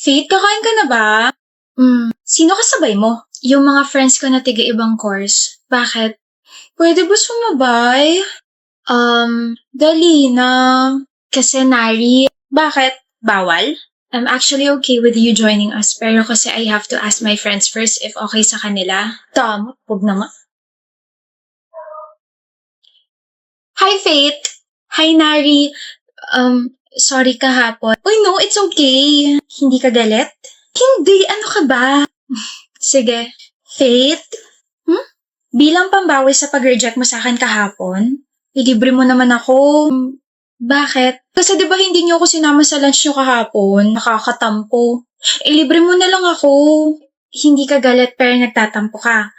Faith, kakain ka na ba? Sino kasabay mo? Yung mga friends ko na tiga-ibang course. Bakit? Pwede ba sumabay? Dali na. Kasi Nari, bakit? Bawal? I'm actually okay with you joining us, pero kasi I have to ask my friends first if okay sa kanila. Tama, huwag naman. Hi, Faith! Hi, Nari! Sorry kahapon. Uy, no, it's okay. Hindi ka galit? Hindi, ano ka ba? Sige. Faith? Bilang pambawi sa pag-reject mo sa akin kahapon, ilibre mo naman ako. Bakit? Kasi di ba hindi niyo ako sinama sa lunch niyo kahapon? Nakakatampo. Ilibre mo na lang ako. Hindi ka galit pero nagtatampo ka.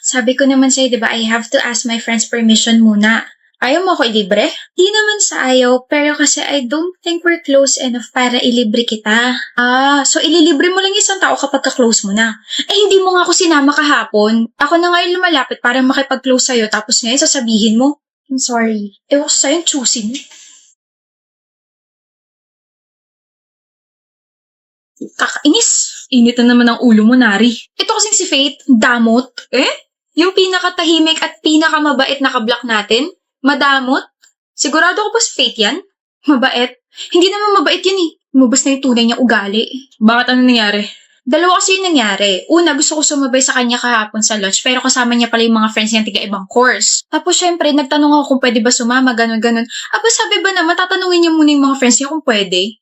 Sabi ko naman sa'yo, di ba, I have to ask my friends permission muna. Ayaw mo ako ilibre? Di naman sa ayaw, pero kasi I don't think we're close enough para ilibre kita. So ililibre mo lang isang tao kapag ka-close mo na. Hindi mo nga ako sinama kahapon. Ako na ngayon lumalapit para makipag-close sa'yo, tapos ngayon sasabihin mo, I'm sorry. Ewan ko sa'yo, choosing. Kakainis. Init na naman ang ulo mo, Nari. Ito kasing si Faith, damot. Yung pinakatahimik at pinakamabait na kablock natin? Madamot? Sigurado ko ba si Faith yan? Mabait? Hindi naman mabait yan eh. Lumabas na yung tunay niyang ugali. Bakit ano nangyari? Dalawa kasi yung nangyari. Una, gusto ko sumabay sa kanya kahapon sa lunch, pero kasama niya pala yung mga friends niya tiga-ibang course. Tapos syempre, nagtanong ako kung pwede ba sumama, ganun-ganun. Sabi ba naman, tatanungin niya muna yung mga friends niya kung pwede.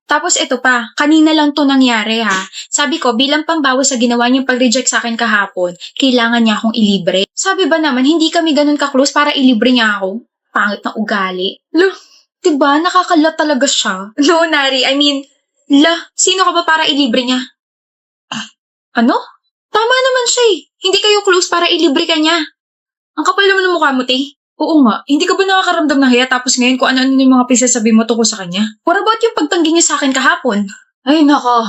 Tapos ito pa, kanina lang to nangyari ha. Sabi ko, bilang pambawi sa ginawa niyang pag-reject sa akin kahapon, kailangan niya akong ilibre. Sabi ba naman, hindi kami ganun ka-close para ilibre niya ako? Pangit na ugali. Diba, nakakala talaga siya. No, Nari, sino ka ba para ilibre niya? Ano? Tama naman siya eh. Hindi kayo close para ilibre ka niya. Ang kapal naman ng mukha mo, te. Oo nga, hindi ka ba nakakaramdam ng hiya tapos ngayon kung ano-ano yung mga pinagsasabi mo tungkol sa kanya? What about yung pagtanggi niya sa akin kahapon? Ay, nako.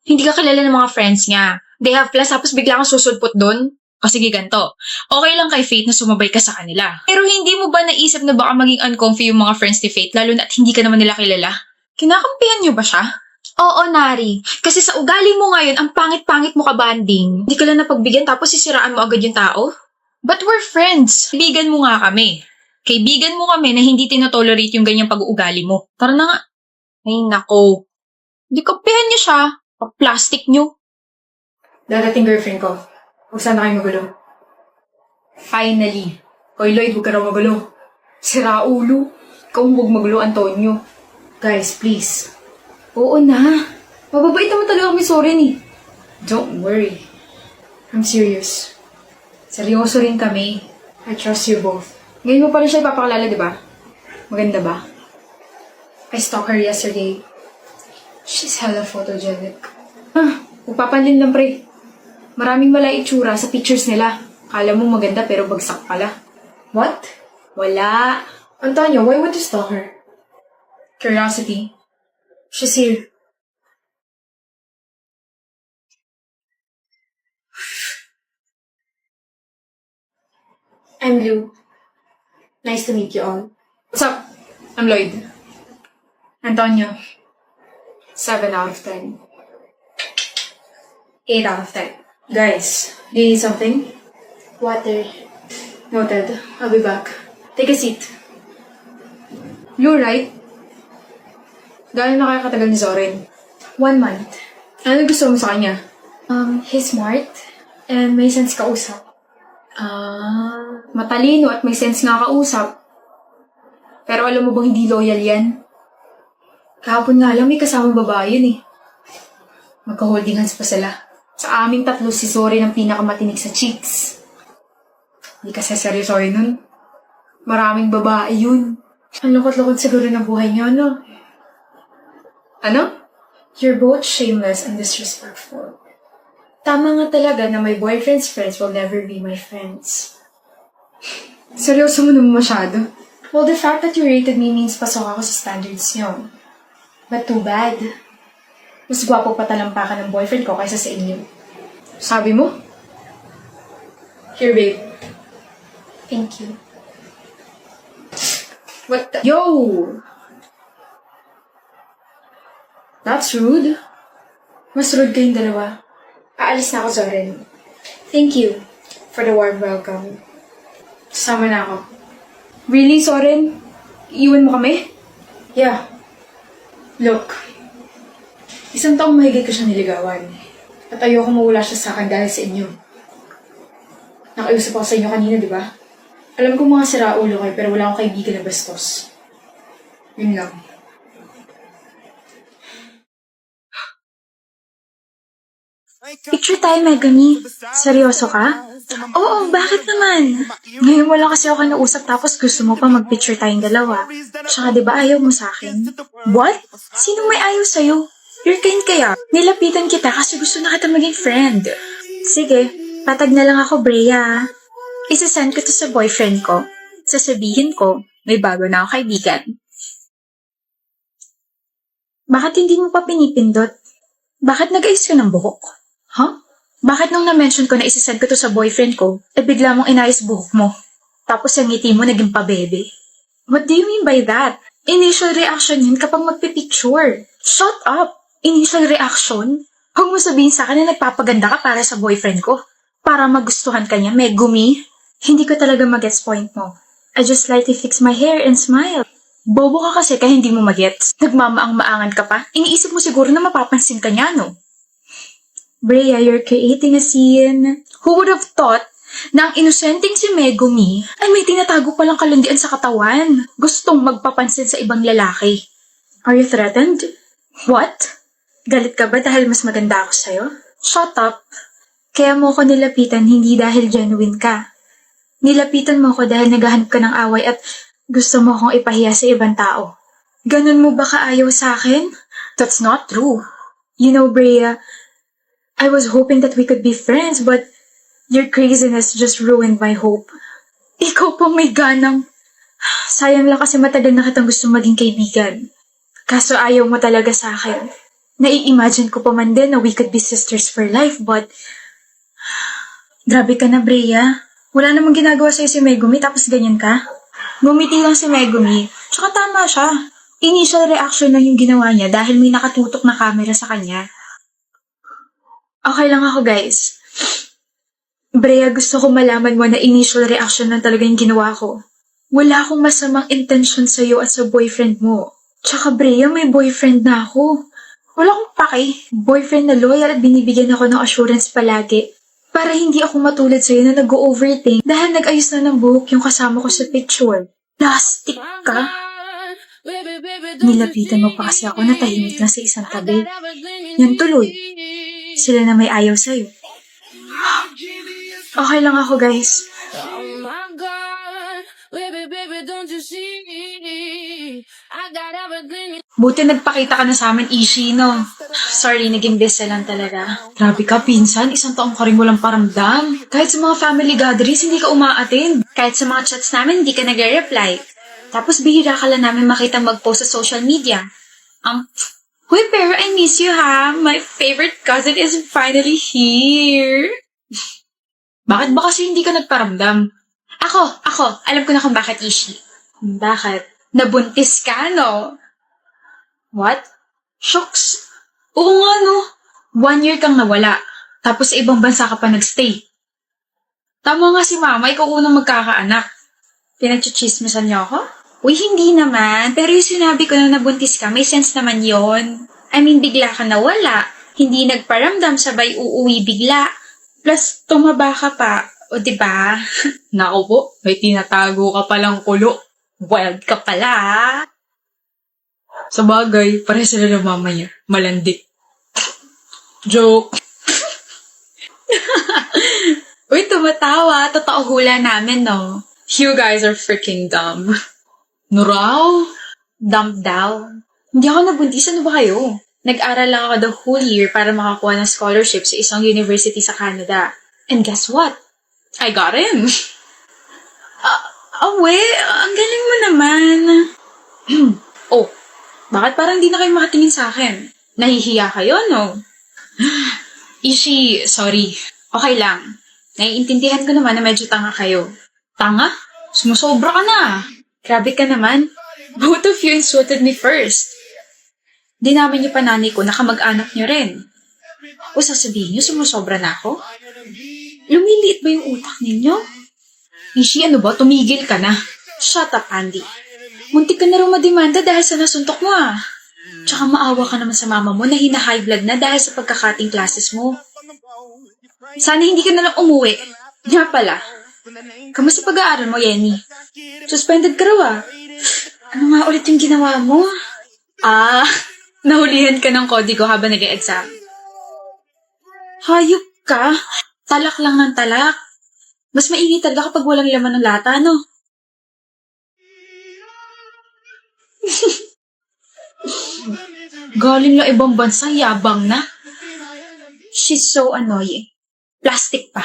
Hindi ka kilala ng mga friends niya. They have plans tapos bigla kang susulpot doon? O sige, ganito. Okay lang kay Faith na sumabay ka sa kanila. Pero hindi mo ba naisip na baka maging uncomfy yung mga friends ni Faith lalo na at hindi ka naman nila kilala? Kinakampihan niyo ba siya? Oo, Nari. Kasi sa ugali mo ngayon, ang pangit-pangit mo ka-banding. Hindi ka lang napagbigyan tapos sisiraan mo agad yung tao? But we're friends. Kaibigan mo nga kami. Kaibigan mo kami na hindi tinotolerate yung ganyang pag-uugali mo. Tara na nga. Ay, nako. Hindi kapihan niyo siya. Plastic niyo. Dadating girlfriend ko. Huwag sana kayo magulo. Finally. Hoy Lloyd, huwag ka raw magulo. Sira ulo. Ikaw huwag magulo, Antonio. Guys, please. Oo na. Mababait naman talaga kami Soren eh. Don't worry. I'm serious. Seryoso rin kami. I trust you both. Ngayon mo pala siya ipapakalala, di ba? Maganda ba? I stalked her yesterday. She's hella photogenic. Upapanlin lang pre. Maraming mala itsura sa pictures nila. Kala mo maganda pero bagsak pala. What? Wala. Antonio, why would you stalk her? Curiosity. She's here. I'm Lou. Nice to meet you all. What's up? I'm Lloyd. Antonio. 7 out of 10. 8 out of 10. Guys, do you need something? Water. Noted. I'll be back. Take a seat. You're right. Gano'n na kaya katagal ni Zorin? 1 month. Ano gusto mo sa kanya? He's smart and may sense kausap. Matalino at may sense nga kausap. Pero alam mo bang hindi loyal yan? Kahapon nga lang may kasamang babae yun eh. Magka-holding hands pa sila. Sa aming tatlo si Zorin ang pinakamatinig sa chicks. Hindi kasi seryosoy nun. Maraming babae yun. Ang lukot-lukot siguro ng buhay niyo, no? Ano? You're both shameless and disrespectful. Tama nga talaga na my boyfriend's friends will never be my friends. Seryoso mo naman masyado. Well, the fact that you rated me means pasok ako sa standards niyo. But too bad. Mas gwapo pa talampakan ng boyfriend ko kaysa sa inyo. Sabi mo? Here, babe. Thank you. What the— Yo! That's rude. Mas rude kayong dalawa. Aalis na ako, Zoren. Thank you for the warm welcome. Sasama na ako. Really, Soren? Iwan mo kami? Yeah. Look, isang taong mahigit ko siya niligawan. At ayoko mawala siya sa akin dahil sa inyo. Nakiusap ako sa inyo kanina, di ba? Alam ko mga siraulo kayo pero wala akong kaibigan na bastos. Yun lang. Picture tayo, Megami. Seryoso ka? Oo, bakit naman? Ngayon wala kasi ako nausap tapos gusto mo pa mag-picture tayong dalawa. Tsaka diba ayaw mo sa akin? What? Sino may ayaw sa'yo? You're kind kaya. Nilapitan kita kasi gusto na kita maging friend. Sige, patag na lang ako, Brea. Isasend ko to sa boyfriend ko. Sasabihin ko, may bago na ako kaibigan. Bakit hindi mo pa pinipindot? Bakit nag-ayos ka ng buhok? Huh? Bakit nung na-mention ko na isasend ko to sa boyfriend ko, bigla mong inayos buhok mo? Tapos yung ngiti mo naging pabebe? What do you mean by that? Initial reaction yun kapag magpipicture. Shut up! Initial reaction? Huwag mo sabihin sa akin na nagpapaganda ka para sa boyfriend ko. Para magustuhan ka niya, Megumi. Hindi ko talaga mag-gets point mo. I just like to fix my hair and smile. Bobo ka kasi kaya hindi mo mag-gets. Nagmamaang-maangan ka pa. Iniisip mo siguro na mapapansin ka niya, no? Brea, you're creating a scene. Who would have thought na ang inosenteng si Megumi ay may tinatago palang kalandian sa katawan. Gustong magpapansin sa ibang lalaki. Are you threatened? What? Galit ka ba dahil mas maganda ako sa'yo? Shut up. Kaya mo ko nilapitan hindi dahil genuine ka. Nilapitan mo ko dahil naghahanap ka ng away at gusto mo akong ipahiya sa ibang tao. Ganun mo ba kaayaw sa akin? That's not true. You know, Brea, I was hoping that we could be friends, but your craziness just ruined my hope. Ikaw pa may ganang. Sayang lang kasi matagal na kitang gusto maging kaibigan. Kaso ayaw mo talaga sa akin. Nai-imagine ko pa man din na we could be sisters for life, but grabe ka na, Brea. Wala namang ginagawa sa'yo si Megumi tapos ganyan ka. Ngumiti lang si Megumi. Tsaka tama siya. Initial reaction lang yung ginawa niya dahil may nakatutok na camera sa kanya. Okay lang ako, guys. Brea, gusto ko malaman mo na initial reaction lang talaga yung ginawa ko. Wala akong masamang intention sa'yo at sa boyfriend mo. Tsaka, Brea, may boyfriend na ako. Wala akong pake. Boyfriend na loyal at binibigyan ako ng assurance palagi. Para hindi ako matulad sa'yo na nag-overthink dahil nag-ayos na ng buhok yung kasama ko sa picture. Plastic ka? Nilapitan mo pa kasi ako na tahimik lang sa isang tabi. Yan tuloy. Sila na may ayaw sa'yo. Okay lang ako, guys. Buti nagpakita ka na sa amin, Ishi, no? Sorry, naging busy lang talaga. Grabe ka, pinsan. Isang taong ka rin walang paramdam. Kahit sa mga family gatherings, hindi ka umaattend. Kahit sa mga chats namin, hindi ka nagre-reply. Tapos bihira ka lang namin makita mag-post sa social media. Uy, pero I miss you, ha? My favorite cousin is finally here. Bakit ba kasi hindi ka nagparamdam? Ako. Alam ko na kung bakit, Ishi. Bakit? Nabuntis ka, no? What? Shucks. Oo nga, no? 1 year kang nawala. Tapos sa ibang bansa ka pa nagstay. Tama nga si mama, ikaw unang magkakaanak. Pinagchichismisan niyo ako? Uy, hindi naman. Pero yung sinabi ko na nabuntis ka, may sense naman yon. I mean, bigla ka nawala. Hindi nagparamdam, sabay uuwi bigla. Plus, tumaba ka pa. O, diba? Naku po, may tinatago ka palang kulo. Wild ka pala. Sa bagay, pare sila ng mama niya. Malandik. Joke. Uy, tumatawa. Totoo hula namin, no? You guys are freaking dumb. Nuraw? Dumb daw. Hindi ako nabuntis. Ano ba kayo? Nag-aral lang ako the whole year para makakuha ng scholarship sa isang university sa Canada. And guess what? I got in. Ang galing mo naman. Oh, bakit parang di na kayo makatingin sa akin? Nahihiya kayo, no? Ishi, sorry. Okay lang. Naiintindihan ko naman na medyo tanga kayo. Tanga? Sumusobra ka na. Grabe ka naman. Both of you insulted me first. Di namin yung panani ko na kamag-anak nyo rin. O sasabihin niyo, sumusobra na ako? Lumiliit ba yung utak ninyo? Ishi, ano ba? Tumigil ka na. Shut up, Andy. Muntik ka na raw mademanda dahil sa nasuntok mo ah. Tsaka maawa ka naman sa mama mo na hina-high blood na dahil sa pagkakating classes mo. Sana hindi ka na lang umuwi. Nga pala, kamusta pag-aaral mo, Yenny? Suspended ka raw ah. Ano nga ulit yung ginawa mo? Ah, nahulihan ka ng kodigo habang nag-e-exam. Hayop ka. Talak lang ng talak. Mas mainit talaga kapag walang laman ng lata, no? Galing na ibang bansa, yabang na. She's so annoying. Plastic pa.